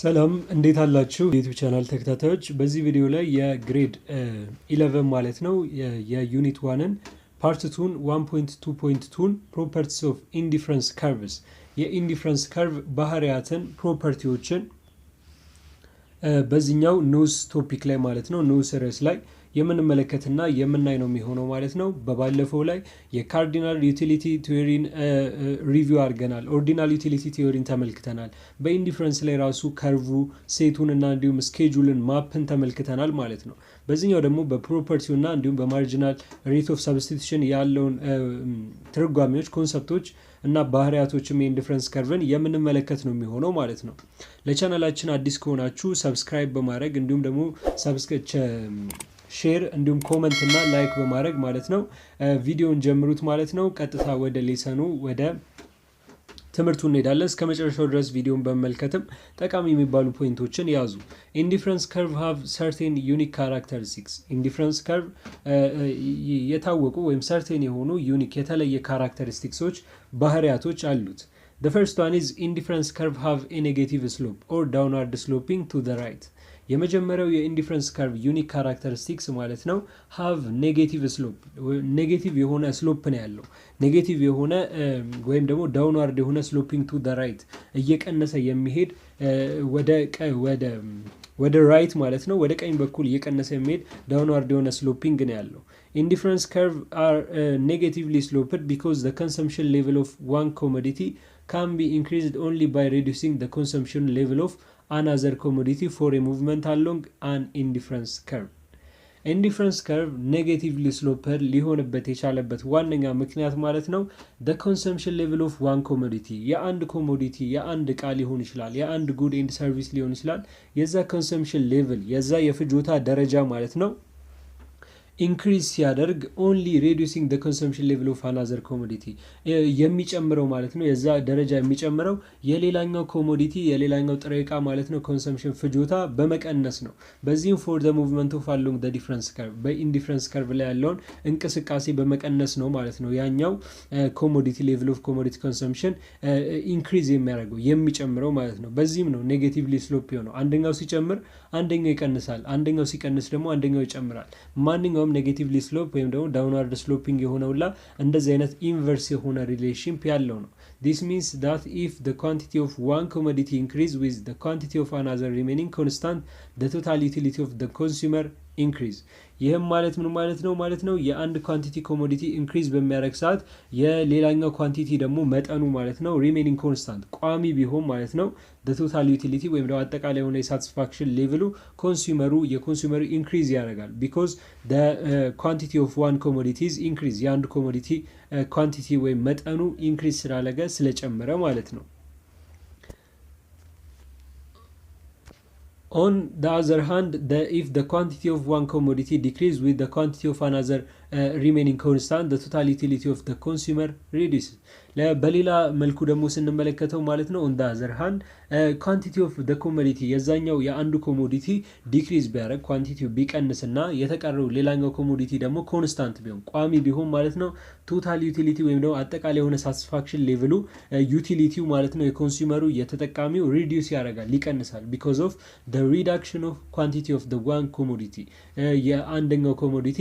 ሰላም እንዴት አላችሁ የዩቲዩብ ቻናል ተከታታዮች። በዚህ ቪዲዮ ላይ የግሬድ 11 ማለት ነው የዩኒት 1ን ፓርት 2 1.2.2 ፕሮፐርቲስ ኦፍ ኢንዲፈረንስ ከርቭስ የኢንዲፈረንስ ከርቭ ባህሪያትን ፕሮፐርቲዎችን በዚህኛው ኒውስ ቶፒክ ላይ ማለት ነው ኒውስ ርዕስ ላይ የምንመለከትና የምናይ ነው የሚሆነው ማለት ነው። በባለፈው ላይ የካርዲናል ዩቲሊቲ ቲዮሪን ሪቪው አድርገናል። ኦርዲናል ዩቲሊቲ ቲዮሪን ተመልክተናል። በኢንዲፈረንስ ላይ ራሱ ከርቭ ሴቱን እና እንዲሁም ስኬጁልን ማፕን ተመልክተናል ማለት ነው። በዚህኛው ደግሞ በፕሮፐርቲው እና እንዲሁም በማርጂናል ሬት ኦፍ ሰብስቲቱሽን ያለውን ትርጓሜዎች ኮንሰፕቶች እና ባህሪያቶችም የኢንዲፈረንስ ከርቭን የምንመለከት ነው የሚሆነው ማለት ነው። ለቻናላችን አዲስ ከሆናችሁ ሰብስክራይብ በማድረግ እንዲሁም ደግሞ ሼር እንዲሁም ኮመንት እና ላይክ በማድረግ ማለት ነው ቪዲዮን ጀምሩት ማለት ነው። ቀጥታ ወደ ሌሰኑ ወደ ትምህርቱ እንሄዳለን። እስከ መጨረሻው ድረስ ቪዲዮን በመመልከትም ጠቃሚ የሚባሉ ፖይንቶችን ያዙ። ኢንዲፈረንስ ከርቭ ሃቭ ሰርቴን ዩኒክ ካራክተሪስቲክስ። ኢንዲፈረንስ ከርቭ የታወቁ ወይም ሰርቴን የሆኑ ዩኒክ የተለየ ካራክተሪስቲክሶች ባህሪያቶች አሉት። The first one is indifference curve have a negative slope or downward sloping to the right. የመጀመሪያው የኢንዲፈረንስ ከርቭ ዩኒክ ካራክተሪስቲክስ ማለት ነው ሃቭ ኔጌቲቭ ስሎፕ ኔጌቲቭ የሆነ ስሎፕ ነው ያለው። ኔጌቲቭ የሆነ ወይም ደግሞ ዳውንዋርድ የሆነ ስሎፒንግ ቱ ዘ ራይት እየቀነሰ የሚሄድ ወደ ራይት ማለት ነው ወደ ቀኝ በኩል እየቀነሰ የሚሄድ ዳውንዋርድ የሆነ ስሎፒንግ ነው ያለው። ኢንዲፈረንስ ከርቭ አር ኔጌቲቭሊ ስሎፕድ because the consumption level of one commodity can be increased only by reducing the consumption level of another commodity for a movement along an indifference curve. ኢንዲፈረንስ ከርቭ ኔጌቲቭሊ ስሎፐድ ሊሆንበት የቻለበት ዋነኛ ምክንያት ማለት ነው the consumption level of one commodity የአንድ ኮሞዲቲ የአንድ ዕቃ ሊሆን ይችላል የአንድ ጉድ ኤንድ ሰርቪስ ሊሆን ይችላል የዛ ኮንሰምፕሽን ሌቭል የዛ የፍጆታ ደረጃ ማለት ነው ኢንክሪዝ ሲያደርግ ኦንሊ ሬዲዩሲንግ the consumption level of another commodity የሚጨምረው ማለት ነው የዛ ደረጃ የሚጨምረው የሌላኛው ኮሞዲቲ የሌላኛው ጥሬ ዕቃ ማለት ነው ኮንሰምፕሽን ፍጆታ በመቀነስ ነው። በዚህም for the movement of along the difference curve በኢንዲፈረንስ ከርቭ ላይ ያለውን እንቅስቃሴ በመቀነስ ነው ማለት ነው ያኛው ኮሞዲቲ ሌቭል ኦፍ ኮሞዲቲ ኮንሰምፕሽን ኢንክሪዝ የሚያደርገው የሚጨምረው ማለት ነው። በዚህም ነው ኔጌቲቭሊ ስሎፕ የሆነው። አንደኛው ሲጨምር አንደኛው ይቀንሳል፣ አንደኛው ሲቀንስ ደግሞ አንደኛው ይጨምራል። ማንኛውም ኔጌቲቭሊ ስሎፕ ወይም ደግሞ ዳውንዋርድ ስሎፒንግ የሆነውላ እንደዚህ አይነት ኢንቨርስ የሆነ ሪሌሽንሺፕ ያለው ነው። This means that if the quantity of one commodity increase with the quantity of another remaining constant, the total utility of the consumer increase. ይህም ማለት ምን ማለት ነው የአንድ ኳንቲቲ ኮሞዲቲ ኢንክሪዝ በሚያደርግ ሰዓት የሌላኛው ኳንቲቲ ደግሞ መጠኑ ማለት ነው ሪሜኒንግ ኮንስታንት ቋሚ ቢሆን ማለት ነው the total utility ወይም ደግሞ አጠቃላይ የሆነ የሳቲስፋክሽን ሌቭሉ የኮንሱመሩ ኢንክሪዝ ያደርጋል because the quantity of one commodity is increase የአንድ ኮሞዲቲ ኳንቲቲ ወይም መጠኑ ኢንክሪዝ ስለጨመረ ማለት ነው። On the other hand, if the quantity of one commodity decreases with the quantity of another remaining constant, the total utility of the consumer reduces. በሌላ መልኩ ደግሞ ስንመለከተው ማለት ነው on the other hand, quantity of the commodity የዛኛው የአንዱ ኮሞዲቲ ዲክሪዝ ቢያደርግ ኳንቲቲው ቢቀንስና የተቀረው ሌላኛው ኮሞዲቲ ደግሞ ኮንስታንት ቢሆን ቋሚ ቢሆን ማለት ነው ቶታል ዩቲሊቲ ወይም ደግሞ አጠቃላይ የሆነ ሳቲስፋክሽን ሌቭሉ ዩቲሊቲው ማለት ነው የኮንሱመሩ የተጠቃሚው ሪዲዩስ ያደርጋል ይቀንሳል because of the reduction of quantity of the one commodity የአንደኛው ኮሞዲቲ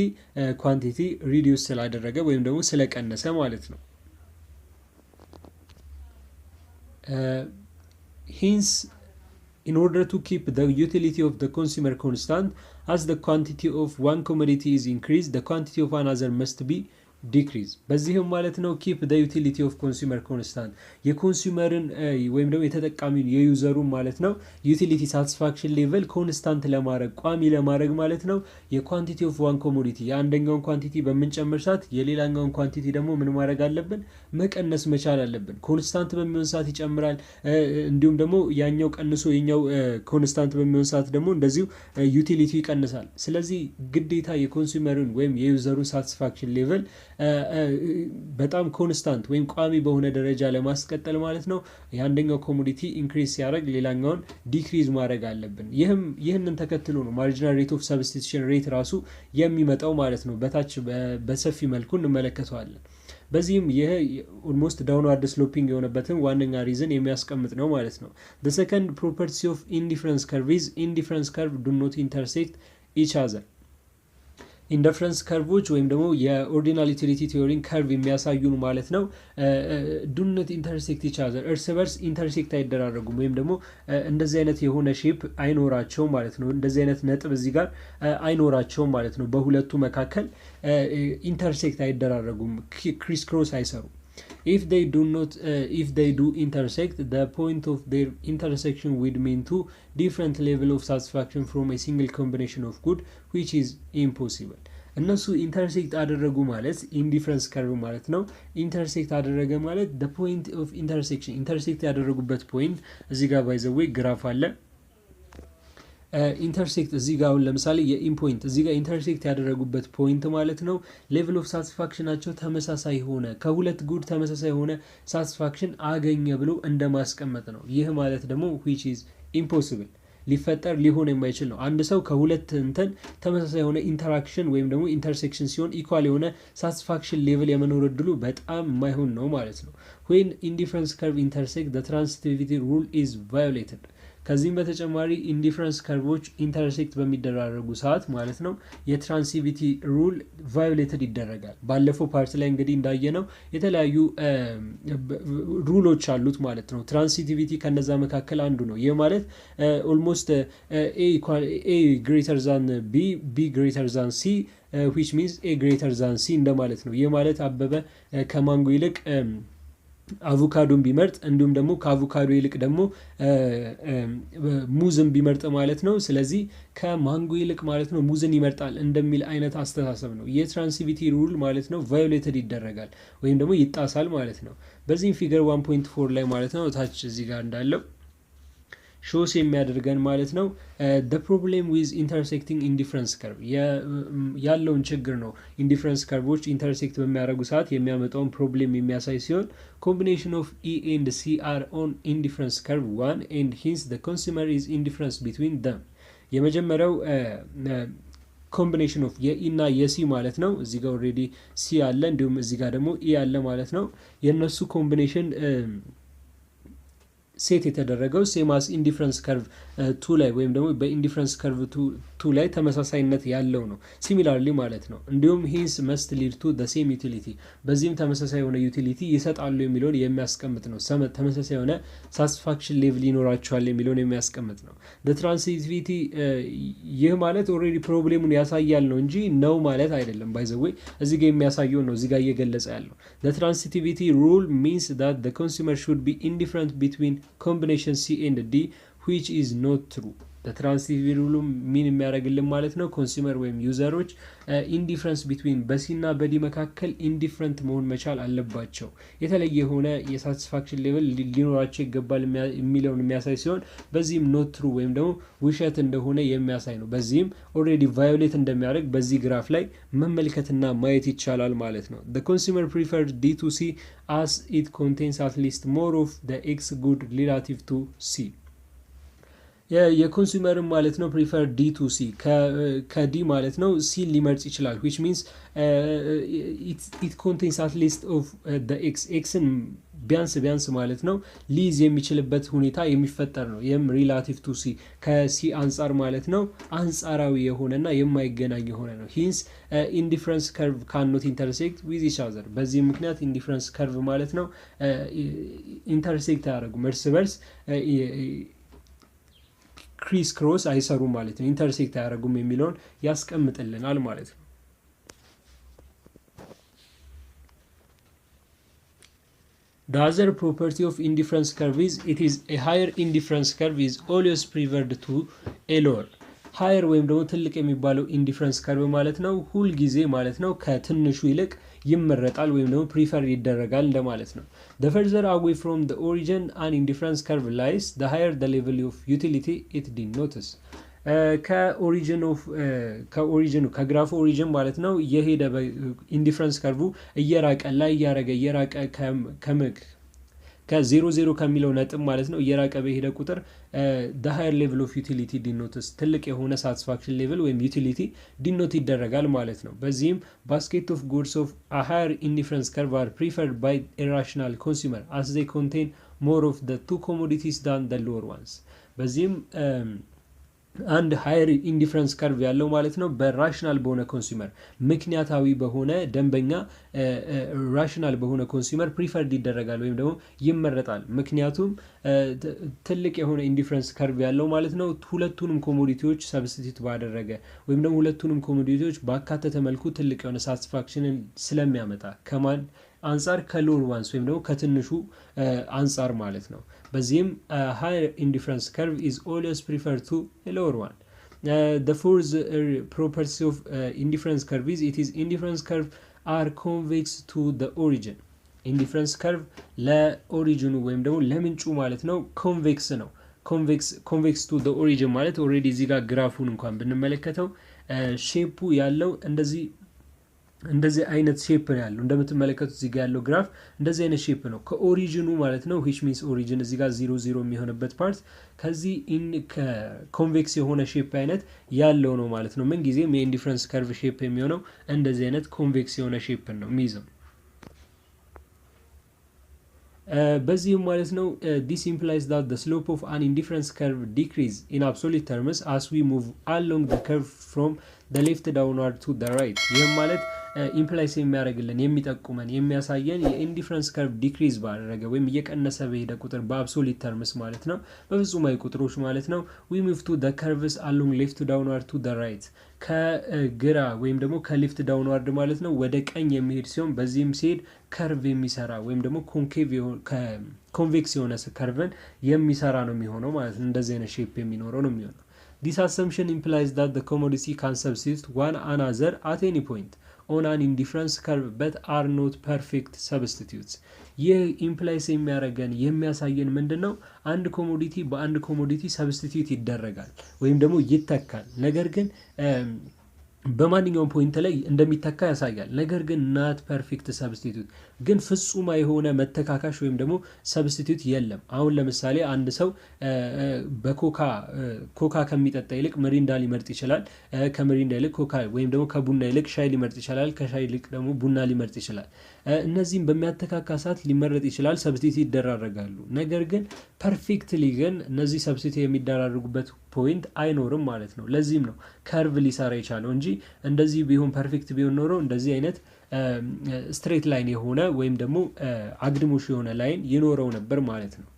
ኳንቲቲ ሪዲዩስ ስላደረገ ወይም ደግሞ ስለቀነሰ ማለት ነው። Hence, in order to keep the utility of the consumer constant, as the quantity of one commodity is increased, the quantity of another must be ዲክሪዝ በዚህም ማለት ነው ኪፕ the utility of consumer constant የኮንሱመርን ወይም ደግሞ የተጠቃሚውን የዩዘሩን ማለት ነው ዩቲሊቲ ሳቲስፋክሽን ሌቭል ኮንስታንት ለማድረግ ቋሚ ለማድረግ ማለት ነው የኳንቲቲ ኦፍ ዋን ኮሞዲቲ የአንደኛውን ኳንቲቲ በምንጨምር ሰዓት የሌላኛውን ኳንቲቲ ደግሞ ምን ማድረግ አለብን መቀነስ መቻል አለብን። ኮንስታንት በሚሆን ሰዓት ይጨምራል እንዲሁም ደግሞ ያኛው ቀንሶ የኛው ኮንስታንት በሚሆን ሰዓት ደግሞ እንደዚሁ ዩቲሊቲ ይቀንሳል። ስለዚህ ግዴታ የኮንሱመርን ወይም የዩዘሩን ሳቲስፋክሽን ሌቭል በጣም ኮንስታንት ወይም ቋሚ በሆነ ደረጃ ለማስቀጠል ማለት ነው የአንደኛው ኮሞዲቲ ኢንክሪዝ ሲያደርግ ሌላኛውን ዲክሪዝ ማድረግ አለብን። ይህንን ተከትሎ ነው ማርጂናል ሬት ኦፍ ሰብስቲቱሽን ሬት ራሱ የሚመጣው ማለት ነው። በታች በሰፊ መልኩ እንመለከተዋለን። በዚህም ይህ ኦልሞስት ዳውንዋርድ ስሎፒንግ የሆነበትን ዋነኛ ሪዝን የሚያስቀምጥ ነው ማለት ነው። the second property of indifference curve is indifference curve do not intersect each other ኢንዲፈረንስ ከርቮች ወይም ደግሞ የኦርዲናል ዩቲሊቲ ቲዮሪን ከርቭ የሚያሳዩን ማለት ነው ዱነት ኢንተርሴክት ኢች አዘር እርስ በርስ ኢንተርሴክት አይደራረጉም ወይም ደግሞ እንደዚህ አይነት የሆነ ሼፕ አይኖራቸውም ማለት ነው። እንደዚህ አይነት ነጥብ እዚህ ጋር አይኖራቸውም ማለት ነው። በሁለቱ መካከል ኢንተርሴክት አይደራረጉም፣ ክሪስ ክሮስ አይሰሩም። if they do intersect, the point of their intersection would mean two different level of satisfaction from a single combination of good, which is impossible. እነሱ ኢንተርሴክት አደረጉ ማለት ኢንዲፈረንስ ከርቭ ማለት ነው። ኢንተርሴክት አደረገ ማለት the point of intersection ኢንተርሴክት ያደረጉበት ፖይንት እዚህ ጋር ባይ ዘ ዌይ ግራፍ አለ። ኢንተርሴክት እዚህ ጋር አሁን ለምሳሌ የኢምፖይንት እዚህ ጋር ኢንተርሴክት ያደረጉበት ፖይንት ማለት ነው ሌቭል ኦፍ ሳቲስፋክሽናቸው ተመሳሳይ ሆነ፣ ከሁለት ጉድ ተመሳሳይ ሆነ ሳቲስፋክሽን አገኘ ብሎ እንደማስቀመጥ ነው። ይህ ማለት ደግሞ which is impossible ሊፈጠር ሊሆን የማይችል ነው። አንድ ሰው ከሁለት እንትን ተመሳሳይ የሆነ ኢንተራክሽን ወይም ደግሞ ኢንተርሴክሽን ሲሆን ኢኳል የሆነ ሳቲስፋክሽን ሌቭል የመኖር እድሉ በጣም የማይሆን ነው ማለት ነው። when indifference curve intersect the transitivity rule is violated ከዚህም በተጨማሪ ኢንዲፈረንስ ከርቮች ኢንተርሴክት በሚደራረጉ ሰዓት ማለት ነው የትራንሲቪቲ ሩል ቫዮሌትድ ይደረጋል። ባለፈው ፓርት ላይ እንግዲህ እንዳየነው የተለያዩ ሩሎች አሉት ማለት ነው። ትራንሲቲቪቲ ከነዛ መካከል አንዱ ነው። ይህ ማለት ኦልሞስት ኤ ግሬተር ዛን ቢ፣ ቢ ግሬተር ዛን ሲ which means a greater than c እንደማለት ነው። ይህ ማለት አበበ ከማንጎ ይልቅ አቮካዶን ቢመርጥ እንዲሁም ደግሞ ከአቮካዶ ይልቅ ደግሞ ሙዝን ቢመርጥ ማለት ነው። ስለዚህ ከማንጎ ይልቅ ማለት ነው ሙዝን ይመርጣል እንደሚል አይነት አስተሳሰብ ነው። የትራንሲቪቲ ሩል ማለት ነው ቫዮሌትድ ይደረጋል ወይም ደግሞ ይጣሳል ማለት ነው። በዚህም ፊገር 1.4 ላይ ማለት ነው ታች እዚህ ጋር እንዳለው ሾስ የሚያደርገን ማለት ነው the problem with intersecting indifference curve ያለውን ችግር ነው። ኢንዲፈረንስ ከርቮች ኢንተርሴክት በሚያደርጉ ሰዓት የሚያመጣውን ፕሮብሌም የሚያሳይ ሲሆን combination of E and C are on indifference curve 1 and hence the consumer is indifference between them የመጀመሪያው ኮምቢኔሽን ኦፍ የኢ እና የሲ ማለት ነው። እዚህ ጋር ኦልሬዲ ሲ አለ እንዲሁም እዚህ ጋር ደግሞ ኢ አለ ማለት ነው። የነሱ ኮምቢኔሽን ሴት የተደረገው ሴማስ ኢንዲፈረንስ ከርቭ 2 ላይ ወይም ደግሞ በኢንዲፈረንስ ከርቭ 2 ላይ ተመሳሳይነት ያለው ነው ሲሚላርሊ ማለት ነው። እንዲሁም ሂንስ መስት ሊድ ቱ ዘ ሴም ዩቲሊቲ በዚህም ተመሳሳይ የሆነ ዩቲሊቲ ይሰጣሉ የሚለውን የሚያስቀምጥ ነው። ተመሳሳይ የሆነ ሳቲስፋክሽን ሌቭል ይኖራቸዋል የሚለውን የሚያስቀምጥ ነው። ትራንሲቲቪቲ ይህ ማለት ኦልሬዲ ፕሮብሌሙን ያሳያል ነው እንጂ ነው ማለት አይደለም። ባይ ዘ ዌይ እዚህ ጋር የሚያሳየው ነው እዚህ ጋር እየገለጸ ያለው ትራንሲቲቪቲ ሩል ሚንስ ዳት ዘ ኮንሱመር ሹድ ቢ ኢንዲፈረንት ቢትዊን combination C and D which is not true ትራንሲቲቪቲ ሩሉ ሚን የሚያደርግልን ማለት ነው ኮንሱመር ወይም ዩዘሮች ኢንዲፈረንስ ቢትዊን በሲ እና በዲ መካከል ኢንዲፈረንት መሆን መቻል አለባቸው፣ የተለየ የሆነ የሳቲስፋክሽን ሌቭል ሊኖራቸው ይገባል የሚለውን የሚያሳይ ሲሆን በዚህም ኖት ትሩ ወይም ደግሞ ውሸት እንደሆነ የሚያሳይ ነው። በዚህም ኦልሬዲ ቫዮሌት እንደሚያደርግ በዚህ ግራፍ ላይ መመልከትና ማየት ይቻላል ማለት ነው። the consumer preferred D to C as it contains at least more of the X good relative to C የኮንሱመርን ማለት ነው ፕሪፈር ዲ ቱ ሲ ከዲ ማለት ነው ሲ ሊመርጥ ይችላል which means it contains at least of the ኤክስን ቢያንስ ማለት ነው ሊይዝ የሚችልበት ሁኔታ የሚፈጠር ነው። ይህም ሪላቲቭ ቱ ሲ ከሲ አንጻር ማለት ነው አንጻራዊ የሆነና የማይገናኝ የሆነ ነው። ሂንስ ኢንዲፈረንስ ከርቭ ካንኖት ኢንተርሴክት ዊዝ ኢች አዘር በዚህ ምክንያት ኢንዲፈረንስ ከርቭ ማለት ነው ኢንተርሴክት አያደርጉም እርስ በርስ ክሪስ ክሮስ አይሰሩም ማለት ነው። ኢንተርሴክት አያደርጉም የሚለውን ያስቀምጥልናል ማለት ነው። The other property of indifference curve is it is a higher indifference curve is always preferred to a lower ሃየር ወይም ደግሞ ትልቅ የሚባለው ኢንዲፈረንስ ከርቭ ማለት ነው ሁል ጊዜ ማለት ነው ከትንሹ ይልቅ ይመረጣል ወይም ደግሞ ፕሪፈር ይደረጋል እንደማለት ነው። the further away from the origin an indifference curve lies the higher the level of utility it denotes ከኦሪጂኑ ከግራፉ ኦሪጂን ማለት ነው የሄደ ኢንዲፈረንስ ከርቭ እየራቀ ላይ እያረገ እየራቀ ከ0 ከሚለው ነጥብ ማለት ነው እየራቀ በሄደ ቁጥር the higher level of utility denotes ትልቅ የሆነ satisfaction level ወይም utility denote ይደረጋል ማለት ነው። በዚህም basket of goods of a higher indifference curve are preferred by a rational consumer as they contain more of the two commodities than the lower ones። በዚህም አንድ ሃየር ኢንዲፍረንስ ከርቭ ያለው ማለት ነው በራሽናል በሆነ ኮንሱመር ምክንያታዊ በሆነ ደንበኛ ራሽናል በሆነ ኮንሱመር ፕሪፈርድ ይደረጋል ወይም ደግሞ ይመረጣል። ምክንያቱም ትልቅ የሆነ ኢንዲፍረንስ ከርቭ ያለው ማለት ነው ሁለቱንም ኮሞዲቲዎች ሰብስቲቱት ባደረገ ወይም ደግሞ ሁለቱንም ኮሞዲቲዎች ባካተተ መልኩ ትልቅ የሆነ ሳቲስፋክሽንን ስለሚያመጣ ከማን አንጻር ከሎር ዋንስ ወይም ደግሞ ከትንሹ አንጻር ማለት ነው። በዚህም higher indifference curve is always preferred to a lower one. The fourth property of indifference curve is it is indifference curve are convex to the origin. indifference curve ለኦሪጂኑ ወይም ደግሞ ለምንጩ ማለት ነው ኮንቬክስ ነው። convex to the origin ማለት ኦልሬዲ እዚህ ጋር ግራፉን እንኳን ብንመለከተው ሼፑ ያለው እንደዚህ አይነት ሼፕ ነው ያለው። እንደምትመለከቱት እዚህ ጋር ያለው ግራፍ እንደዚህ አይነት ሼፕ ነው ከኦሪጂኑ ማለት ነው which means origin እዚህ ጋር 0 የሚሆንበት ፓርት ከዚህ ኮንቬክስ የሆነ ሼፕ አይነት ያለው ነው ማለት ነው። ምን ጊዜም የኢንዲፈረንስ ከርቭ ሼፕ የሚሆነው እንደዚህ አይነት ኮንቬክስ የሆነ ሼፕ ነው የሚይዘው። በዚህም ማለት ነው this implies that the slope of an indifference curve decrease in absolute terms as we move along the curve from the left downward to the right። ይህም ማለት ኢምፕላይስ የሚያደርግልን የሚጠቁመን የሚያሳየን የኢንዲፈረንስ ከርቭ ዲክሪዝ ባደረገ ወይም እየቀነሰ በሄደ ቁጥር በአብሶሊት ተርምስ ማለት ነው በፍጹማዊ ቁጥሮች ማለት ነው we move to the curves along left downward to the right ከግራ ወይም ደግሞ ከሌፍት ዳውንዋርድ ማለት ነው ወደ ቀኝ የሚሄድ ሲሆን በዚህም ሲሄድ ከርቭ የሚሰራ ወይም ደግሞ ኮንቬክስ የሆነ ከርቭን የሚሰራ ነው የሚሆነው ማለት ነው። እንደዚህ አይነት ሼፕ የሚኖረው ነው የሚሆነው። This assumption implies that the commodity can substitute one another at any point on an indifference curve but are not perfect substitutes። ይህ ኢምፕላይስ የሚያደርገን የሚያሳየን ምንድነው? አንድ ኮሞዲቲ በአንድ ኮሞዲቲ ሰብስቲቲዩት ይደረጋል ወይም ደግሞ ይተካል። ነገር ግን በማንኛውም ፖይንት ላይ እንደሚተካ ያሳያል። ነገር ግን ናት ፐርፌክት ሰብስቲቲዩት ግን ፍጹማ የሆነ መተካካሽ ወይም ደግሞ ሰብስቲቲዩት የለም። አሁን ለምሳሌ አንድ ሰው ኮካ ከሚጠጣ ይልቅ ሚሪንዳ ሊመርጥ ይችላል። ከሚሪንዳ ይልቅ ኮካ ወይም ደግሞ ከቡና ይልቅ ሻይ ሊመርጥ ይችላል። ከሻይ ይልቅ ደግሞ ቡና ሊመርጥ ይችላል። እነዚህም በሚያተካካ ሰዓት ሊመረጥ ይችላል፣ ሰብስቲቲዩት ይደራረጋሉ። ነገር ግን ፐርፌክትሊ ግን እነዚህ ሰብስቲቲዩት የሚደራረጉበት ፖይንት አይኖርም ማለት ነው። ለዚህም ነው ከርቭ ሊሰራ የቻለው እንጂ እንደዚህ ቢሆን ፐርፌክት ቢሆን ኖሮ እንደዚህ አይነት ስትሬት ላይን የሆነ ወይም ደግሞ አግድሞሽ የሆነ ላይን ይኖረው ነበር ማለት ነው።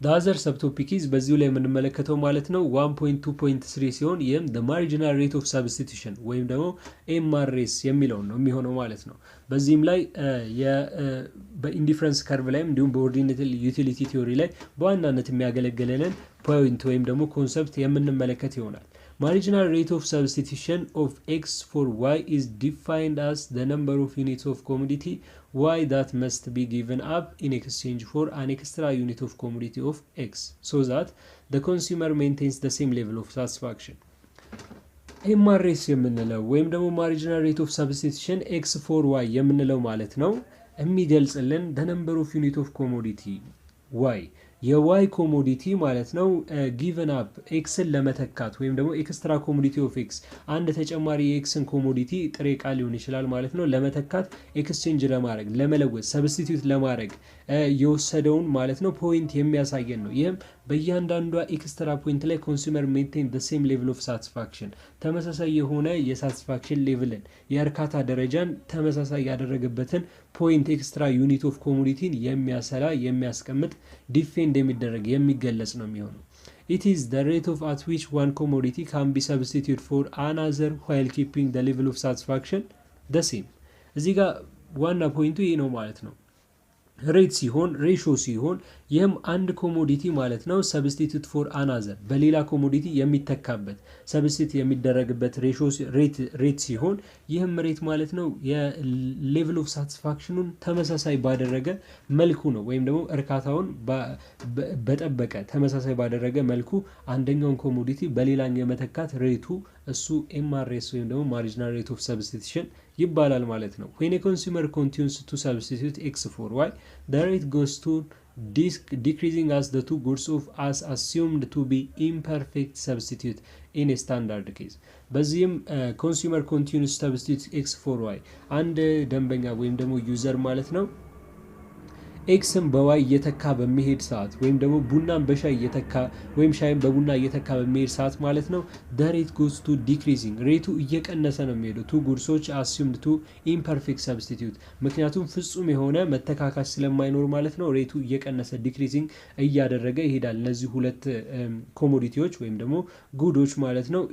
the other subtopic is በዚሁ ላይ የምንመለከተው ማለት ነው 1.2.3 ሲሆን ይህም the marginal rate of substitution ወይም ደግሞ MRS የሚለው ነው የሚሆነው ማለት ነው። በዚህም ላይ በኢንዲፈረንስ ከርቭ ላይ እንዲሁም በኦርዲናሪ ዩቲሊቲ ቲዮሪ ላይ በዋናነት የሚያገለግለንን ፖይንት ወይም ደግሞ ኮንሰፕት የምንመለከት ይሆናል። Marginal rate of substitution of X for Y is defined as the number of units of commodity Y that must be given up in exchange for an extra unit of commodity of X so that the consumer maintains the same level of satisfaction. MRS የምንለው ወይም ደግሞ Marginal rate of substitution X for Y የምንለው ማለት ነው የሚገልጽልን the number of unit of commodity Y የዋይ ኮሞዲቲ ማለት ነው ጊቨን አፕ ኤክስን ለመተካት ወይም ደግሞ ኤክስትራ ኮሞዲቲ ኦፍ ኤክስ አንድ ተጨማሪ የኤክስን ኮሞዲቲ ጥሬ ዕቃ ሊሆን ይችላል ማለት ነው ለመተካት ኤክስቼንጅ ለማድረግ ለመለወጥ ሰብስቲቲዩት ለማድረግ የወሰደውን ማለት ነው ፖይንት የሚያሳየን ነው። ይህም በእያንዳንዷ ኤክስትራ ፖይንት ላይ ኮንሱመር ሜንቴን the same level of satisfaction ተመሳሳይ የሆነ የሳቲስፋክሽን ሌቭልን የእርካታ ደረጃን ተመሳሳይ ያደረገበትን ፖይንት ኤክስትራ ዩኒት ኦፍ ኮሞዲቲን የሚያሰላ የሚያስቀምጥ ዲፌንድ የሚደረግ የሚገለጽ ነው የሚሆነው። It is the rate of at which one commodity can be substituted for another while keeping the level of satisfaction the same። እዚህ ጋር ዋና ፖይንቱ ይህ ነው ማለት ነው። ሬት ሲሆን ሬሾ ሲሆን ይህም አንድ ኮሞዲቲ ማለት ነው ሰብስቲቱት ፎር አናዘር በሌላ ኮሞዲቲ የሚተካበት ሰብስቲት የሚደረግበት ሬት ሲሆን ይህም ሬት ማለት ነው የሌቭል ኦፍ ሳቲስፋክሽኑን ተመሳሳይ ባደረገ መልኩ ነው ወይም ደግሞ እርካታውን በጠበቀ ተመሳሳይ ባደረገ መልኩ አንደኛውን ኮሞዲቲ በሌላኛው የመተካት ሬቱ እሱ ኤምአርኤስ ወይም ደግሞ ማርጂናል ሬት ኦፍ ሰብስቲቱሽን ይባላል ማለት ነው። when a consumer continues to substitute x for y the rate goes to decreasing as the two goods of as assumed to be imperfect substitute in a standard case በዚህም consumer continues to substitute x for y አንድ ደንበኛ ወይም ደግሞ ዩዘር ማለት ነው ኤክስን በዋይ እየተካ በሚሄድ ሰዓት ወይም ደግሞ ቡናን በሻይ እየተካ ወይም ሻይን በቡና እየተካ በሚሄድ ሰዓት ማለት ነው the rate goes to decreasing ሬቱ እየቀነሰ ነው የሚሄደው two ጉድሶች assumed to imperfect substitute ምክንያቱም ፍጹም የሆነ መተካካት ስለማይኖር ማለት ነው ሬቱ እየቀነሰ decreasing እያደረገ ይሄዳል። እነዚህ ሁለት ኮሞዲቲዎች ወይም ደግሞ ጉዶች ማለት ነው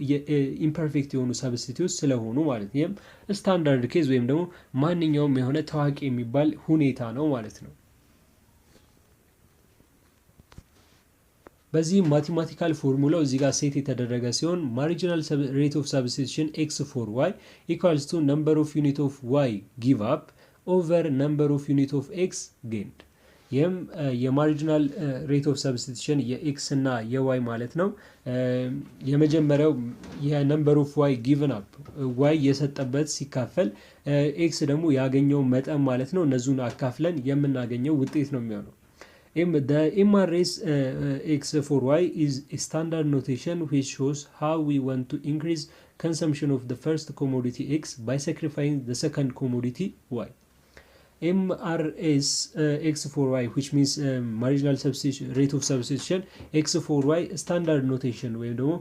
imperfect የሆኑ substitute ስለሆኑ ማለት ነው። ይህም ስታንዳርድ ኬዝ ወይም ደግሞ ማንኛውም የሆነ ታዋቂ የሚባል ሁኔታ ነው ማለት ነው። በዚህ ማቴማቲካል ፎርሙላው እዚህ ጋር ሴት የተደረገ ሲሆን ማርጂናል ሬት ኦፍ ሰብስቲቱሽን x for y equals to number of unit of y give up over number of unit of x gained ይህም የማርጂናል ሬት ኦፍ ሰብስቲቱሽን የኤክስ እና የዋይ ማለት ነው የመጀመሪያው የነምበር ኦፍ ዋይ ጊቨን አፕ ዋይ የሰጠበት ሲካፈል ኤክስ ደግሞ ያገኘው መጠን ማለት ነው እነዚህን አካፍለን የምናገኘው ውጤት ነው የሚሆነው። The MRS x for y is a standard notation which shows how we want to increase consumption of the first commodity x by sacrificing the second commodity y. MRS x for y which means marginal substitution rate of substitution x for y standard notation ወይም ደግሞ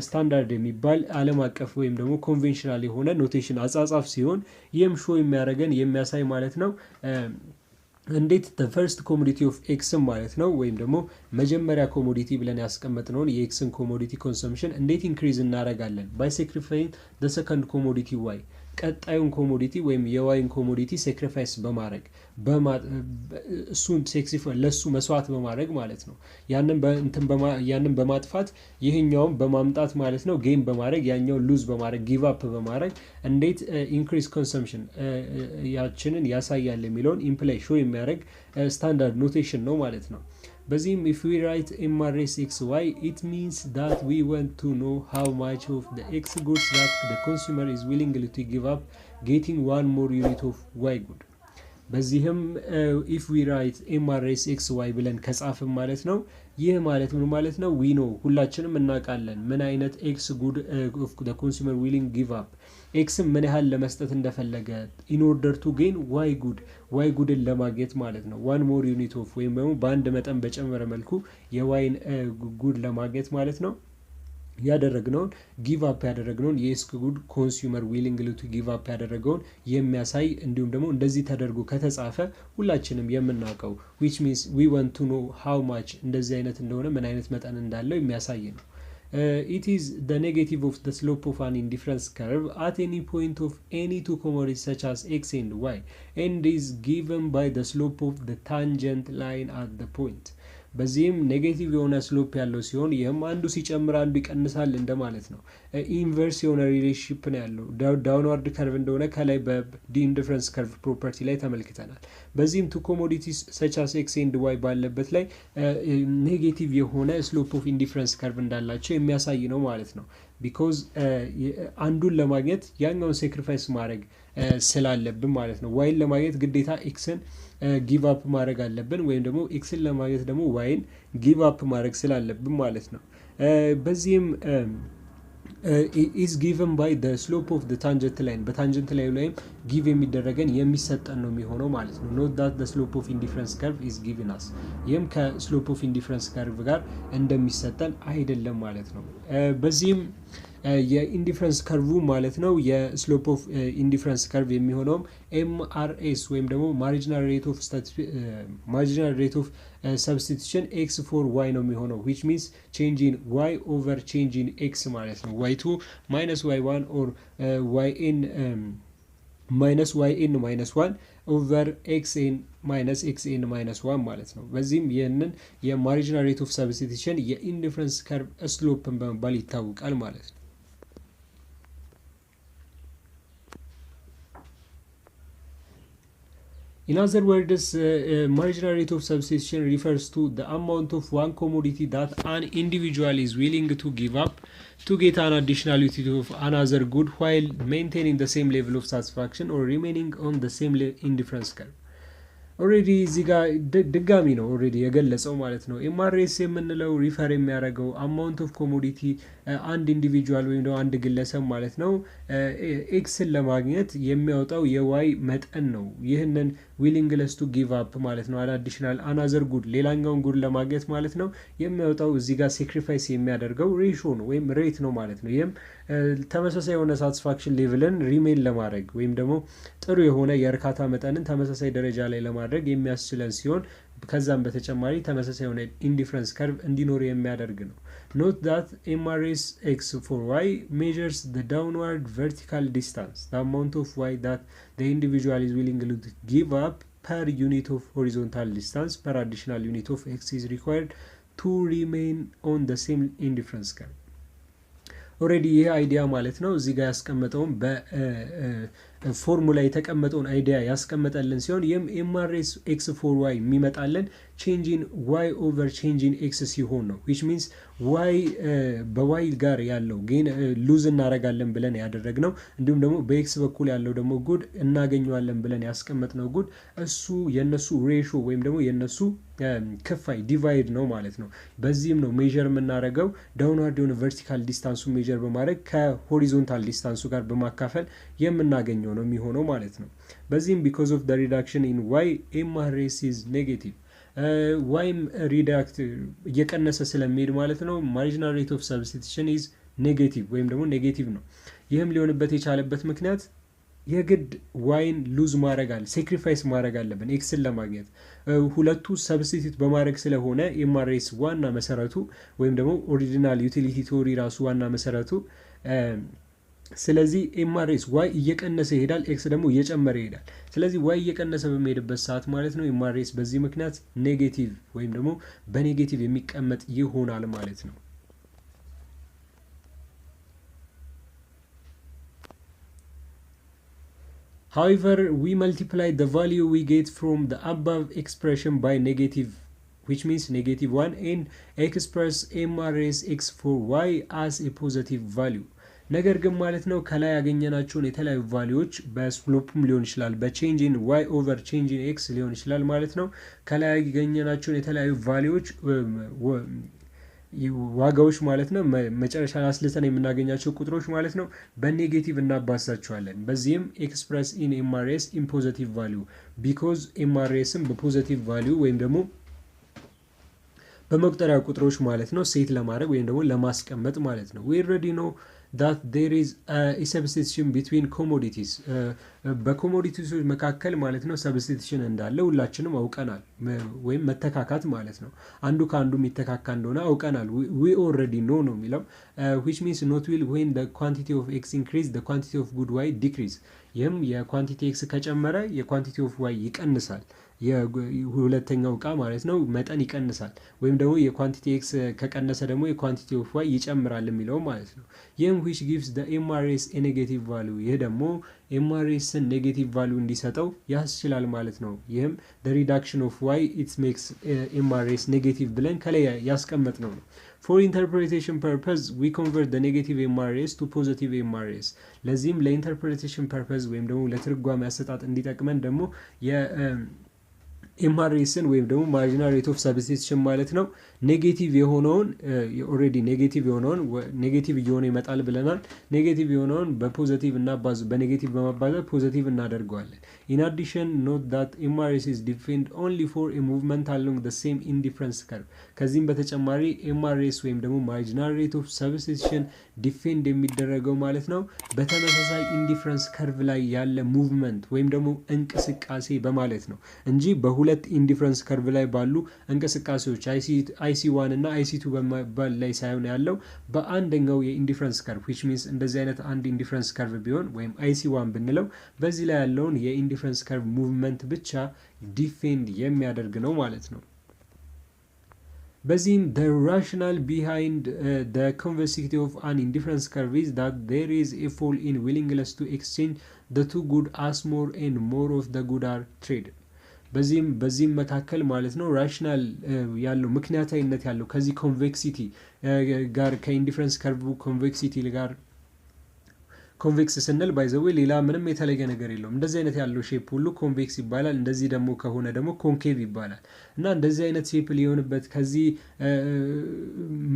ስታንዳርድ የሚባል ዓለም አቀፍ ወይም ደግሞ ኮንቬንሽናል የሆነ ኖቴሽን አጻጻፍ ሲሆን ይህም ሾው የሚያደርገን የሚያሳይ ማለት ነው እንዴት the first commodity of x ማለት ነው ወይም ደግሞ መጀመሪያ ኮሞዲቲ ብለን ያስቀመጥነውን የኤክስን ኮሞዲቲ ኮንሰምፕሽን እንዴት ኢንክሪዝ እናደርጋለን by sacrificing the second commodity y ቀጣዩን ኮሞዲቲ ወይም የዋይን ኮሞዲቲ ሳክሪፋይስ በማድረግ እሱን ለሱ መስዋዕት በማድረግ ማለት ነው ያንን በማጥፋት ይህኛውን በማምጣት ማለት ነው ጌም በማድረግ ያኛውን ሉዝ በማድረግ ጊቭ አፕ በማድረግ እንዴት ኢንክሪዝ ኮንሰምፕሽን ያችንን ያሳያል የሚለውን ኢምፕላይ ሾው የሚያደርግ ስታንዳርድ ኖቴሽን ነው ማለት ነው። በዚህም if we write MRS xy it means that we want to know how much of the x goods that the consumer is willing to give up getting one more unit of y good በዚህም if we write MRS xy ብለን ከጻፍን ማለት ነው ይህ ማለት ምን ማለት ነው we know ሁላችንም እናውቃለን ምን አይነት x good of the consumer willing give up x ምን ያህል ለመስጠት እንደፈለገ in order to gain y goodን ለማግኘት ማለት ነው one more unit of ወይም ደግሞ በአንድ መጠን በጨመረ መልኩ የዋይን ጉድ ለማግኘት ማለት ነው ያደረግነውን ጊቭ አፕ ያደረግነውን የኤክስ ጉድ ኮንሱመር ዊሊንግ ቱ ጊቭ አፕ ያደረገውን የሚያሳይ እንዲሁም ደግሞ እንደዚህ ተደርጎ ከተጻፈ ሁላችንም የምናውቀው which means we want to know how much እንደዚህ አይነት እንደሆነ ምን አይነት መጠን እንዳለው የሚያሳይ ነው። It is the negative of the slope of an indifference curve at any point of any two commodities such as x and y and is given by the slope of the tangent line at the point በዚህም ኔጌቲቭ የሆነ ስሎፕ ያለው ሲሆን ይህም አንዱ ሲጨምር አንዱ ይቀንሳል እንደማለት ነው። ኢንቨርስ የሆነ ሪሌሽንሺፕ ነው ያለው ዳውንዋርድ ከርቭ እንደሆነ ከላይ በኢንዲፈረንስ ከርቭ ፕሮፐርቲ ላይ ተመልክተናል። በዚህም ቱ ኮሞዲቲስ ሰች አስ ኤክስ ኤንድ ዋይ ባለበት ላይ ኔጌቲቭ የሆነ ስሎፕ ኦፍ ኢንዲፈረንስ ከርቭ እንዳላቸው የሚያሳይ ነው ማለት ነው። ቢኮዝ አንዱን ለማግኘት ያኛውን ሳክሪፋይስ ማድረግ ስላለብን ማለት ነው። ዋይን ለማግኘት ግዴታ ኤክስን ጊቭ አፕ ማድረግ አለብን ወይም ደግሞ ኤክስን ለማግኘት ደግሞ ዋይን ጊቭ አፕ ማድረግ ስላለብን ማለት ነው። በዚህም is given by the slope of the tangent line በታንጀንት ላይን ላይም ጊቭ የሚደረገን የሚሰጠን ነው የሚሆነው ማለት ነው። note that the slope of indifference curve is given us ይህም ከስሎፕ ኦፍ ኢንዲፈረንስ ከርቭ ጋር እንደሚሰጠን አይደለም ማለት ነው። በዚህም የኢንዲፈረንስ ከርቭ ማለት ነው የስሎፕ ኦፍ ኢንዲፈረንስ ከርቭ የሚሆነውም MRS ወይም ደግሞ ማርጂናል ሬት ኦፍ ሰብስቲቱሽን x for y ነው የሚሆነው which means change in y over change in x ማለት ነው y2 minus y1 or yn ማይነስ ዋይ ኤን ማይነስ 1 ኦቨር ኤክስ ኤን ማይነስ ኤክስ ኤን ማይነስ 1 ማለት ነው። በዚህም ይህንን የማርጂናል ሬት ኦፍ ሰብስቲቱሽን የኢንዲፍረንስ ከርቭ ስሎፕን በመባል ይታወቃል ማለት ነው። In other words, marginal rate of substitution refers to the amount of one commodity that an individual is willing to give up to get an additional utility of another good while maintaining the same level of satisfaction or remaining on the same indifference curve. ኦሬዲ እዚህ ጋር ድጋሚ ነው ኦሬዲ የገለጸው ማለት ነው። ኤምአርኤስ የምንለው ሪፈር የሚያደርገው አማውንት ኦፍ ኮሞዲቲ አንድ ኢንዲቪጁዋል ወይም ደግሞ አንድ ግለሰብ ማለት ነው ኤክስን ለማግኘት የሚያወጣው የዋይ መጠን ነው። ይህንን ዊሊንግለስ ቱ ጊቭ አፕ ማለት ነው አዲሽናል አናዘር ጉድ ሌላኛውን ጉድ ለማግኘት ማለት ነው የሚያወጣው እዚህ ጋር ሴክሪፋይስ የሚያደርገው ሬሾ ነው ወይም ሬት ነው ማለት ነው። ይህም ተመሳሳይ የሆነ ሳቲስፋክሽን ሌቭልን ሪሜን ለማድረግ ወይም ደግሞ ጥሩ የሆነ የእርካታ መጠንን ተመሳሳይ ደረጃ ላይ ለማድረግ የሚያስችለን ሲሆን ከዛም በተጨማሪ ተመሳሳይ የሆነ ኢንዲፍረንስ ከርቭ እንዲኖር የሚያደርግ ነው። ኖት ዳት ኤምአርኤስ ኤክስ ፎር ዋይ ሜዠርስ ዘ ዳውንዋርድ ቨርቲካል ዲስታንስ ዘ አማውንት ኦፍ ዋይ ዳት ዘ ኢንዲቪጁዋል ኢዝ ዊሊንግ ቱ ጊቭ አፕ ፐር ዩኒት ኦፍ ሆሪዞንታል ዲስታንስ ፐር አዲሽናል ዩኒት ኦፍ ኤክስ ኢዝ ሪኳየርድ ቱ ሪሜን ኦን ዘ ሴም ኢንዲፍረንስ ከርቭ። ኦሬዲ ይህ አይዲያ ማለት ነው እዚህ ጋር ያስቀመጠውን በፎርሙላ የተቀመጠውን አይዲያ ያስቀመጠልን ሲሆን ይህም ኤምአርኤስ ኤክስ ፎር ዋይ የሚመጣልን ቼንጂን ዋይ ኦቨር ቼንጂን ኤክስ ሲሆን ነው። ዊች ሚንስ ዋይ በዋይ ጋር ያለው ግን ሉዝ እናረጋለን ብለን ያደረግነው እንዲሁም ደግሞ በኤክስ በኩል ያለው ደግሞ ጉድ እናገኘዋለን ብለን ያስቀመጥነው ጉድ እሱ የነሱ ሬሾ ወይም ደግሞ የነሱ ክፋይ ዲቫይድ ነው ማለት ነው። በዚህም ነው ሜዠር የምናደርገው ዳውንዋርድ የሆነ ቨርቲካል ዲስታንሱ ሜዠር በማድረግ ከሆሪዞንታል ዲስታንሱ ጋር በማካፈል የምናገኘው ነው የሚሆነው ማለት ነው። በዚህም ቢኮዝ ኦፍ ዘ ሪዳክሽን ኢን ዋይ ኤምአርኤስ ኢዝ ኔጌቲቭ ዋይም ሪዳክት እየቀነሰ ስለሚሄድ ማለት ነው ማርጂናል ሬት ኦፍ ሰብስቲቱሽን ኢዝ ኔጌቲቭ ወይም ደግሞ ኔጌቲቭ ነው። ይህም ሊሆንበት የቻለበት ምክንያት የግድ ዋይን ሉዝ ማድረግ አለ ሴክሪፋይስ ማድረግ አለብን ኤክስን ለማግኘት ሁለቱ ሰብስቲቱት በማድረግ ስለሆነ ኤምአርኤስ ዋና መሰረቱ ወይም ደግሞ ኦሪጂናል ዩቲሊቲ ቲዮሪ ራሱ ዋና መሰረቱ ስለዚህ ኤምአርኤስ ዋይ እየቀነሰ ይሄዳል ኤክስ ደግሞ እየጨመረ ይሄዳል። ስለዚህ ዋይ እየቀነሰ በሚሄድበት ሰዓት ማለት ነው ኤምአርኤስ በዚህ ምክንያት ኔጌቲቭ ወይም ደግሞ በኔጌቲቭ የሚቀመጥ ይሆናል ማለት ነው። However, we multiply the value we get from the above expression by negative, which means negative 1, and express MRS x for y as a positive value. ነገር ግን ማለት ነው ከላይ ያገኘናቸውን የተለያዩ ቫልዩዎች በስሎፕም ሊሆን ይችላል በቼንጅ ኢን ዋይ ኦቨር ቼንጅ ኢን ኤክስ ሊሆን ይችላል ማለት ነው ከላይ ያገኘናቸውን የተለያዩ ቫልዩዎች ዋጋዎች ማለት ነው መጨረሻ አስልተን የምናገኛቸው ቁጥሮች ማለት ነው በኔጌቲቭ እናባሳቸዋለን። በዚህም ኤክስፕረስ ኢን ኤምአርኤስ ኢን ፖዚቲቭ ቫልዩ ቢኮዝ ኤምአርኤስም በፖዚቲቭ ቫልዩ ወይም ደግሞ በመቁጠሪያ ቁጥሮች ማለት ነው ሴት ለማድረግ ወይም ደግሞ ለማስቀመጥ ማለት ነው። we already know that there is a substitution between commodities በኮሞዲቲስ መካከል ማለት ነው ሰብስቲቱሽን እንዳለ ሁላችንም አውቀናል ወይም መተካካት ማለት ነው አንዱ ከአንዱ የሚተካካ እንደሆነ አውቀናል we already know ነው የሚለው which means not will when the quantity of x increase the quantity of good y decrease ይህም የኳንቲቲ ኤክስ ከጨመረ የኳንቲቲ ኦፍ ዋይ ይቀንሳል የሁለተኛው እቃ ማለት ነው መጠን ይቀንሳል ወይም ደግሞ የኳንቲቲ ኤክስ ከቀነሰ ደግሞ የኳንቲቲ ኦፍ ዋይ ይጨምራል የሚለው ማለት ነው። ይህም which gives the MRS a negative value ይህ ደግሞ MRSን ኔጌቲቭ ቫልዩ እንዲሰጠው ያስችላል ማለት ነው። ይህም the reduction of y it makes MRS ኔጌቲቭ ብለን ከላይ ያስቀመጥነው ነው። For interpretation purpose we convert the negative MRS to positive MRS ለዚህም ለኢንተርፕሬቴሽን ፐርፐዝ ወይም ደግሞ ለትርጓሜ አሰጣጥ እንዲጠቅመን ደግሞ ኤምአርኤስን ወይም ደግሞ ማርጂናል ሬት ኦፍ ሰብስቲቱሽን ማለት ነው ኔጌቲቭ የሆነውን ኦሬዲ ኔጌቲቭ የሆነውን ኔጌቲቭ እየሆነ ይመጣል ብለናል። ኔጌቲቭ የሆነውን በፖዚቲቭ እና በኔጌቲቭ በማባዛት ፖዚቲቭ እናደርገዋለን። in addition note that MRS is defined only for a movement along the same indifference curve ከዚህም በተጨማሪ MRS ወይም ደግሞ ማርጂናል ሬት ኦፍ ሰብስቲቱሽን ዲፌንድ የሚደረገው ማለት ነው በተመሳሳይ ኢንዲፍረንስ ከርቭ ላይ ያለ ሙቭመንት ወይም ደግሞ እንቅስቃሴ በማለት ነው እንጂ በሁለት በሁለት ኢንዲፍረንስ ከርቭ ላይ ባሉ እንቅስቃሴዎች IC1 እና IC2 በመባል ላይ ሳይሆን ያለው በአንደኛው የኢንዲፍረንስ ከርቭ which means እንደዚህ አይነት አንድ ኢንዲፍረንስ ከርቭ ቢሆን ወይም IC1 ብንለው በዚህ ላይ ያለውን የኢንዲፍረንስ ከርቭ ሙቭመንት ብቻ ዲፌንድ የሚያደርግ ነው ማለት ነው። በዚህም the rationale behind the convexity of an indifference curve is that there is a fall in willingness to exchange the two good as more and more of the good are traded። በዚህም መካከል ማለት ነው ራሽናል ያለው ምክንያታዊነት ያለው ከዚህ ኮንቬክሲቲ ጋር ከኢንዲፍረንስ ከርቭ ኮንቬክሲቲ ጋር ኮንቬክስ ስንል ባይ ዘ ዌይ ሌላ ምንም የተለየ ነገር የለውም። እንደዚህ አይነት ያለው ሼፕ ሁሉ ኮንቬክስ ይባላል። እንደዚህ ደግሞ ከሆነ ደግሞ ኮንኬቭ ይባላል። እና እንደዚህ አይነት ሼፕ ሊሆንበት ከዚህ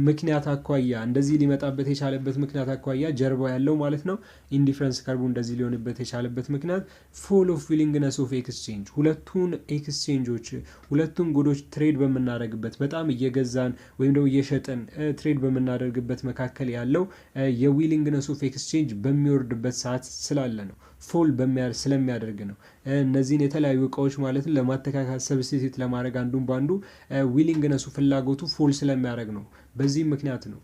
ምክንያት አኳያ እንደዚህ ሊመጣበት የቻለበት ምክንያት አኳያ ጀርባ ያለው ማለት ነው ኢንዲፍረንስ ከርቡ እንደዚህ ሊሆንበት የቻለበት ምክንያት ፎል ኦፍ ዊሊንግነስ ኦፍ ኤክስቼንጅ ሁለቱን ኤክስቼንጆች ሁለቱን ጉዶች ትሬድ በምናደርግበት በጣም እየገዛን ወይም ደግሞ እየሸጥን ትሬድ በምናደርግበት መካከል ያለው የዊሊንግነስ ኦፍ ኤክስቼንጅ በሚወርድበት ሰዓት ስላለ ነው። ፎል ስለሚያደርግ ነው። እነዚህን የተለያዩ እቃዎች ማለት ነው ለማተካከል ሰብስቲቲዩት ለማድረግ አንዱን ባንዱ ዊሊንግነሱ ፍላጎቱ ፎል ስለሚያደርግ ነው። በዚህ ምክንያት ነው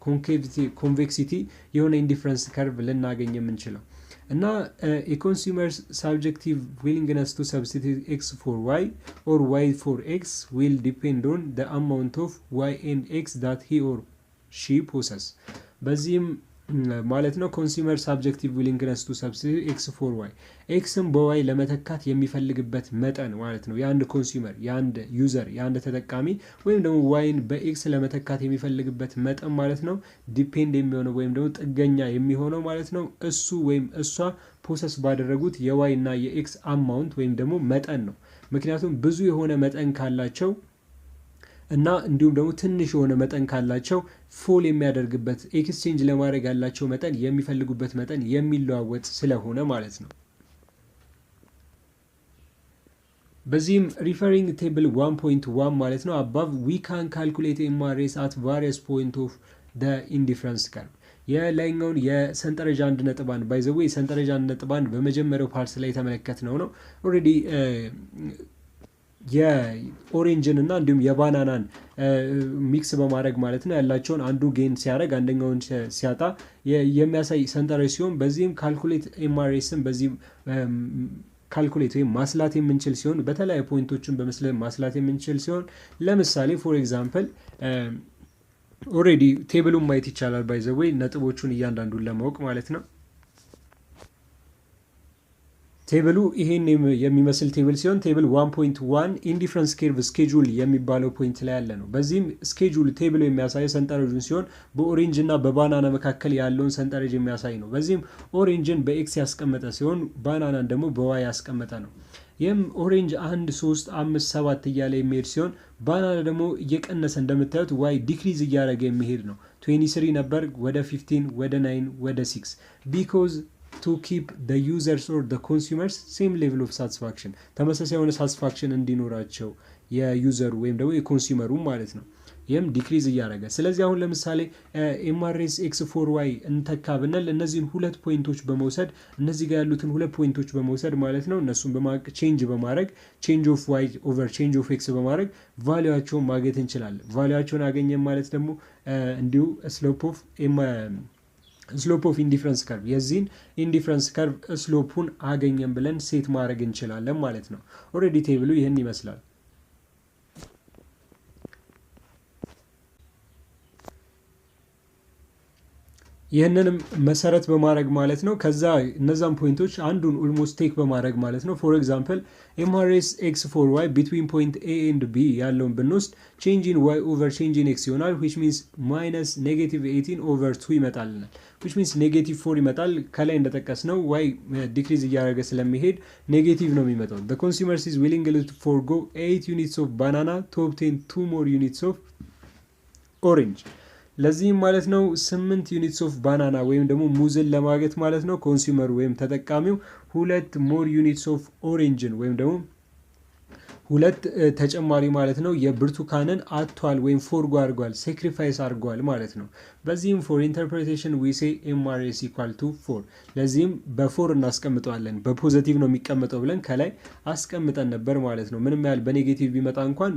ኮንቬክሲቲ የሆነ ኢንዲፍረንስ ከርቭ ልናገኝ የምንችለው። እና የኮንሱመርስ ሳብጀክቲቭ ዊሊንግነስ ቱ ሰብስቲቲዩት ኤክስ ፎር ዋይ ኦር ዋይ ፎር ኤክስ ዊል ዲፔንድ ኦን ዘ አማውንት ኦፍ ዋይ ኤንድ ኤክስ ዳት ሂ ኦር ሺ ፖሰስ። በዚህም ማለት ነው ኮንሱመር ሳብጀክቲቭ ዊሊንግነስ ቱ ሰብስቲቲዩት ኤክስ ፎር ዋይ ኤክስን በዋይ ለመተካት የሚፈልግበት መጠን ማለት ነው የአንድ ኮንሱመር የአንድ ዩዘር የአንድ ተጠቃሚ ወይም ደግሞ ዋይን በኤክስ ለመተካት የሚፈልግበት መጠን ማለት ነው ዲፔንድ የሚሆነው ወይም ደግሞ ጥገኛ የሚሆነው ማለት ነው እሱ ወይም እሷ ፕሮሰስ ባደረጉት የዋይ እና የኤክስ አማውንት ወይም ደግሞ መጠን ነው። ምክንያቱም ብዙ የሆነ መጠን ካላቸው እና እንዲሁም ደግሞ ትንሽ የሆነ መጠን ካላቸው ፎል የሚያደርግበት ኤክስቼንጅ ለማድረግ ያላቸው መጠን የሚፈልጉበት መጠን የሚለዋወጥ ስለሆነ ማለት ነው። በዚህም ሪፈሪንግ ቴብል 1.1 ማለት ነው above we can calculate MRS at various point of the indifference curve የላይኛውን የሰንጠረዥ 1.1 ባይ ዘ ዌይ ሰንጠረዥ 1.1 በመጀመሪያው ፓርት ላይ ተመለከትነው ነው ኦሬዲ የኦሬንጅን እና እንዲሁም የባናናን ሚክስ በማድረግ ማለት ነው ያላቸውን አንዱ ጌን ሲያደርግ አንደኛውን ሲያጣ የሚያሳይ ሰንጠረዥ ሲሆን በዚህም ካልኩሌት ኤምአርኤስን በዚህም ካልኩሌት ወይም ማስላት የምንችል ሲሆን በተለያዩ ፖይንቶችን በመስለ ማስላት የምንችል ሲሆን ለምሳሌ ፎር ኤግዛምፕል ኦሬዲ ቴብሉን ማየት ይቻላል ባይ ዘ ዌይ ነጥቦቹን እያንዳንዱን ለማወቅ ማለት ነው። ቴብሉ ይሄን የሚመስል ቴብል ሲሆን ቴብል 1.1 ኢንዲፍረንስ ከርቭ ስኬጁል የሚባለው ፖይንት ላይ ያለ ነው። በዚህም ስኬጁል ቴብሉ የሚያሳየው ሰንጠረዡን ሲሆን በኦሬንጅ እና በባናና መካከል ያለውን ሰንጠረዥ የሚያሳይ ነው። በዚህም ኦሬንጅን በኤክስ ያስቀመጠ ሲሆን ባናናን ደግሞ በዋይ ያስቀመጠ ነው። ይህም ኦሬንጅ 1 3 5 7 እያለ የሚሄድ ሲሆን ባናና ደግሞ እየቀነሰ እንደምታዩት ዋይ ዲክሪዝ እያደረገ የሚሄድ ነው። 23 ነበር ወደ 15 ወደ 9 ወደ 6 ቢኮዝ to keep the users or the consumers same level of satisfaction ተመሳሳይ የሆነ ሳቲስፋክሽን እንዲኖራቸው የዩዘሩ ወይም ደግሞ የኮንሱመሩ ማለት ነው። ይህም ዲክሪዝ እያደረገ ስለዚህ አሁን ለምሳሌ ኤምአርኤስ ኤክስ ፎር ዋይ እንተካ ብንል እነዚህን ሁለት ፖይንቶች በመውሰድ እነዚህ ጋር ያሉትን ሁለት ፖይንቶች በመውሰድ ማለት ነው እነሱን ቼንጅ በማድረግ ቼንጅ ኦፍ ዋይ ኦቨር ቼንጅ ኦፍ ኤክስ በማድረግ ቫሊዩዋቸውን ማግኘት እንችላለን። ቫሊዩዋቸውን አገኘን ማለት ደግሞ እንዲሁ ስሎፕ ኦፍ ኢንዲፍረንስ ከርቭ የዚህን ኢንዲፍረንስ ከርቭ ስሎፑን አገኘን ብለን ሴት ማድረግ እንችላለን ማለት ነው። ኦሬዲ ቴብሉ ይህን ይመስላል። ይህንንም መሰረት በማድረግ ማለት ነው ከዛ እነዛን ፖይንቶች አንዱን ኦልሞስት ቴክ በማድረግ ማለት ነው ፎር ኤግዛምፕል ኤምአርኤስ ኤክስ ፎር ዋይ ቢትዊን ፖይንት ኤ ኤንድ ቢ ያለውን ብንወስድ ቼንጅ ኢን ዋይ ኦቨር ቼንጅ ኢን ኤክስ ይሆናል which means minus negative 18 over 2 ይመጣልናል which means negative 4 ይመጣል። ከላይ እንደጠቀስ ነው ዋይ ዲክሪዝ እያደረገ ስለሚሄድ ኔጌቲቭ ነው የሚመጣው። the consumer is willing to forgo 8 units of banana to obtain 2 more units of orange ለዚህም ማለት ነው 8 ዩኒትስ ኦፍ ባናና ወይም ደግሞ ሙዝን ለማግኘት ማለት ነው ኮንሱመሩ ወይም ተጠቃሚው 2 ሞር ዩኒትስ ኦፍ ኦሬንጅን ወይም ደግሞ ሁለት ተጨማሪ ማለት ነው የብርቱካንን አጥቷል ወይም ፎርጎ አድርጓል ሴክሪፋይስ አድርጓል ማለት ነው። በዚህም ፎር ኢንተርፕሬቴሽን ዊ ሴ ኤምአርኤስ ኢኳል ቱ 4። ለዚህም በ4 እናስቀምጠዋለን። በፖዘቲቭ ነው የሚቀመጠው ብለን ከላይ አስቀምጠን ነበር ማለት ነው። ምንም ያህል በኔጌቲቭ ቢመጣ እንኳን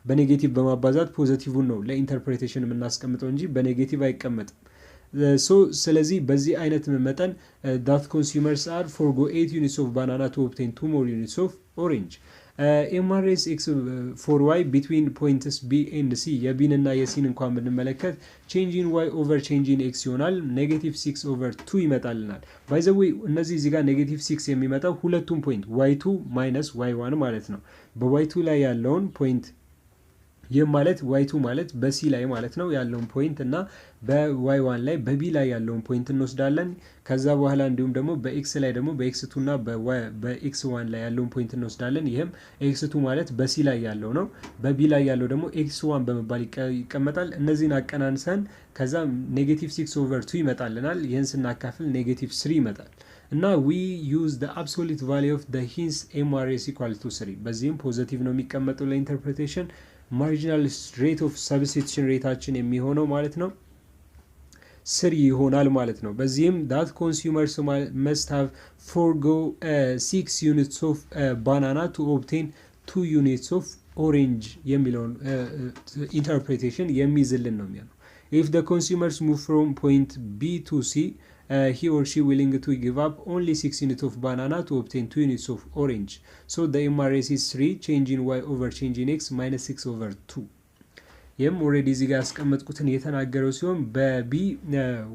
በኔጌቲቭ በማባዛት ፖዘቲቭን ነው ለኢንተርፕሬቴሽን የምናስቀምጠው እንጂ በኔጌቲቭ አይቀመጥም። ስለዚህ በዚህ አይነት መጠን that consumers are forgo 8 units of banana to obtain 2 more units of orange. ኤምአርኤስ ኤክስ ፎር ዋይ ቢትዊን ፖይንትስ ቢ ኤንድ ሲ የቢን እና የሲን እንኳን ብንመለከት ቼንጂን ዋይ ኦቨር ቼንጂን ኤክስ ይሆናል። ኔጌቲቭ 6 ኦቨር 2 ይመጣልናል። ባይዘዌይ እነዚህ እዚህ ጋር ኔጌቲቭ 6 የሚመጣው ሁለቱም ፖይንት ዋይ 2 ማይነስ ዋይ 1 ማለት ነው። በዋይ 2 ላይ ያለውን ፖይንት ይህም ማለት ዋይ2 ማለት በሲ ላይ ማለት ነው ያለውን ፖይንት እና በዋይ ዋን ላይ በቢ ላይ ያለውን ፖይንት እንወስዳለን። ከዛ በኋላ እንዲሁም ደግሞ በኤክስ ላይ ደግሞ በኤክስ2 እና በኤክስ ዋን ላይ ያለውን ፖይንት እንወስዳለን። ይህም ኤክስ2 ማለት በሲ ላይ ያለው ነው። በቢ ላይ ያለው ደግሞ ኤክስ1 በመባል ይቀመጣል። እነዚህን አቀናንሰን ከዛ ኔጌቲቭ 6 ኦቨር 2 ይመጣልናል። ይህን ስናካፍል ኔጌቲቭ 3 ይመጣል እና we use the absolute value of the hence MRS equal to 3። በዚህም ፖዘቲቭ ነው የሚቀመጠው ለኢንተርፕሬቴሽን። ማርጂናል ሬት ኦፍ ሰብስቲቱሽን ሬታችን የሚሆነው ማለት ነው 3 ይሆናል ማለት ነው። በዚህም that consumers must have forgo 6 units of banana to obtain 2 units of orange የሚለውን ኢንተርፕሬቴሽን የሚይዝልን ነው የሚሆነው። if the consumers move from point B to C he or she willing to give up only 6 units of banana to obtain 2 units of orange. So the MRS is 3 change in y over change in x minus 6 over 2. ይህም ኦልሬዲ እዚህ ጋር ያስቀመጥኩትን የተናገረው ሲሆን በቢ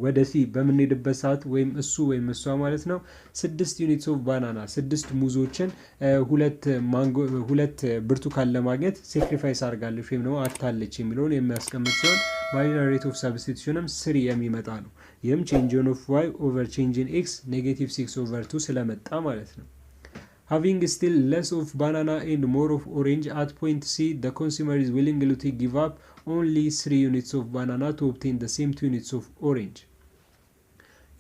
ወደ ሲ በምንሄድበት ሰዓት ወይም እሱ ወይም እሷ ማለት ነው 6 ዩኒትስ ኦፍ ባናና 6 ሙዞችን ሁለት ብርቱካን ለማግኘት ሴክሪፋይስ አድርጋለች ወይም ደግሞ አታለች የሚለውን የሚያስቀምጥ ሲሆን ማርጂናል ሬት ኦፍ ሰብስቲቱሽንም 3 የሚመጣ ነው። ይህም ቼንጅ ኦፍ ዋይ ኦቨር ቼንጅ ኢን ኤክስ ኔጌቲቭ 6 ኦቨር 2 ስለመጣ ማለት ነው። Having still less of banana and more of orange at point C, the consumer is willing to give up only 3 units of banana to obtain the same 2 units of orange.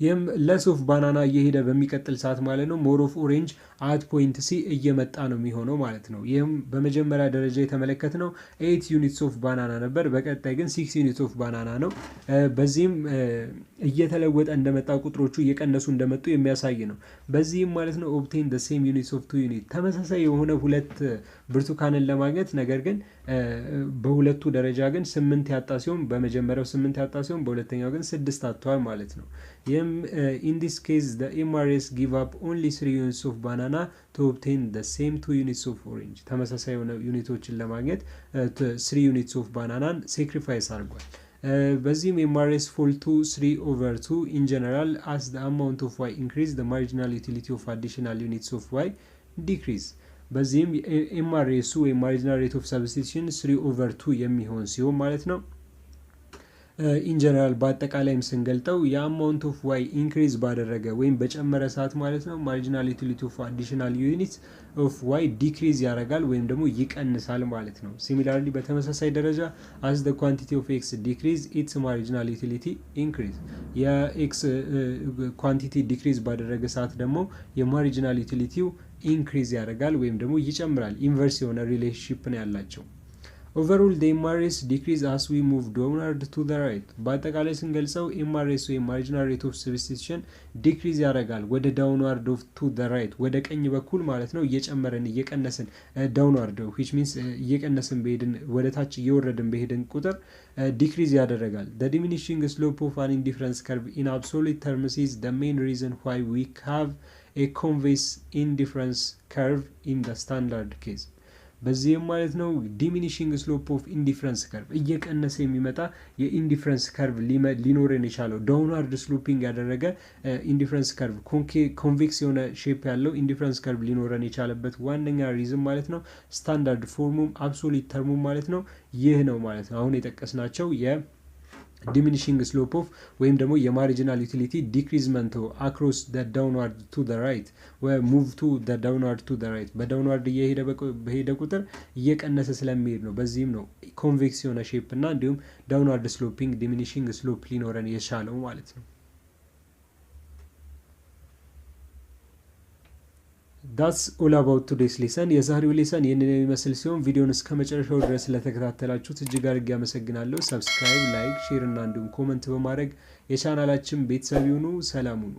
ይህም ለስ ኦፍ ባናና እየሄደ በሚቀጥል ሰዓት ማለት ነው ሞር ኦፍ ኦሬንጅ አት ፖይንት ሲ እየመጣ ነው የሚሆነው ማለት ነው። ይህም በመጀመሪያ ደረጃ የተመለከትነው 8 ዩኒትስ ኦፍ ባናና ነበር። በቀጣይ ግን 6 ዩኒትስ ኦፍ ባናና ነው። በዚህም እየተለወጠ እንደመጣ ቁጥሮቹ እየቀነሱ እንደመጡ የሚያሳይ ነው። በዚህም ማለት ነው ኦብቴን ዘ ሴም ዩኒትስ ኦፍ 2 ዩኒት ተመሳሳይ የሆነ ሁለት ብርቱካንን ለማግኘት ነገር ግን በሁለቱ ደረጃ ግን 8 ያጣ ሲሆን በመጀመሪያው 8 ያጣ ሲሆን በሁለተኛው ግን 6 አጥቷል ማለት ነው። ይህም in this case the MRS give up only 3 units of banana to obtain the same 2 units of orange. ተመሳሳይ የሆነ ዩኒቶችን ለማግኘት 3 units of bananan sacrifice አድርጓል። በዚህም MRS fall to 3 over 2 in general as the amount of y increase the marginal utility of additional units of y decrease. በዚህም MRS ወይ marginal rate of substitution 3 over 2 የሚሆን ሲሆን ማለት ነው ኢን ጀነራል በአጠቃላይም ስንገልጠው የአማውንት ኦፍ ዋይ ኢንክሪዝ ባደረገ ወይም በጨመረ ሰዓት ማለት ነው ማርጂናል ዩቲሊቲ ኦፍ አዲሽናል ዩኒት ኦፍ ዋይ ዲክሪዝ ያደርጋል ወይም ደግሞ ይቀንሳል ማለት ነው። ሲሚላርሊ በተመሳሳይ ደረጃ አስ ዘ ኳንቲቲ ኦፍ ኤክስ ዲክሪዝ ኢትስ ማርጂናል ዩቲሊቲ ኢንክሪዝ የኤክስ ኳንቲቲ ዲክሪዝ ባደረገ ሰዓት ደግሞ የማርጂናል ዩቲሊቲው ኢንክሪዝ ያደርጋል ወይም ደግሞ ይጨምራል። ኢንቨርስ የሆነ ሪሌሽንሺፕ ነው ያላቸው። Overall the MRS decrease as we move downward to the right. በአጠቃላይ ስንገልጸው MRS ወይ marginal rate of substitution decrease ያደርጋል ወደ downward to the right ወደ ቀኝ በኩል ማለት ነው እየጨመረን እየቀነስን downward which means እየቀነስን በሄድን ወደ ታች እየወረድን በሄድን ቁጥር decrease ያደርጋል። The diminishing slope of an indifference curve in absolute terms is the main reason why we have a convex indifference curve in the standard case. በዚህም ማለት ነው ዲሚኒሽንግ ስሎፕ ኦፍ ኢንዲፍረንስ ከርቭ እየቀነሰ የሚመጣ የኢንዲፍረንስ ከርቭ ሊኖረን የቻለው ዳውንዋርድ ስሎፒንግ ያደረገ ኢንዲፍረንስ ከርቭ ኮንቬክስ የሆነ ሼፕ ያለው ኢንዲፍረንስ ከርቭ ሊኖረን የቻለበት ዋነኛ ሪዝም ማለት ነው ስታንዳርድ ፎርሙም አብሶሉት ተርሙም ማለት ነው ይህ ነው ማለት ነው። አሁን የጠቀስናቸው ዲሚኒሽንግ ስሎፕ ኦፍ ወይም ደግሞ የማርጂናል ዩቲሊቲ ዲክሪዝመንት አክሮስ ደ ዳውንዋርድ ቱ ደ ራይት ወይ ሙቭ ቱ ደ ዳውንዋርድ ቱ ደ ራይት በዳውንዋርድ በሄደ ቁጥር እየቀነሰ ስለሚሄድ ነው። በዚህም ነው ኮንቬክስ የሆነ ሼፕ እና እንዲሁም ዳውንዋርድ ስሎፒንግ ዲሚኒሽንግ ስሎፕ ሊኖረን የቻለው ማለት ነው። that's all about today's lesson የዛሬው ሌሰን ይህንን የሚመስል ሲሆን ቪዲዮን እስከ መጨረሻው ድረስ ስለተከታተላችሁት እጅግ አድርጌ አመሰግናለሁ። ሰብስክራይብ፣ ላይክ፣ ሼር እና እንዲሁም ኮመንት በማድረግ የቻናላችን ቤተሰብ ይሁኑ። ሰላም ሁኑ።